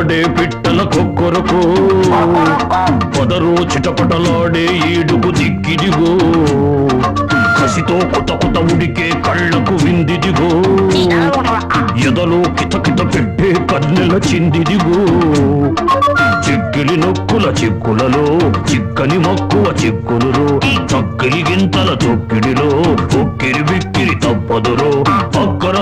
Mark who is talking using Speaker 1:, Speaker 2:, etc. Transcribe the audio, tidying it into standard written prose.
Speaker 1: చిటపటలాడే పిట్టల కొక్కొరకు పొదరు చిటపటలాడే ఏడుగు దిక్కిదిగో కసితో కుత కుత ఉడికే కళ్ళకు విందిదిగో ఎదలో కితకిత పెట్టే కన్నెల చిందిదిగో చిక్కిలి నొక్కుల చిక్కులలో చిక్కని మక్కువ చిక్కులురో చక్కిలి గింతల తొక్కిడిలో ఒక్కిరి బిక్కిరి తప్పదురో పక్కన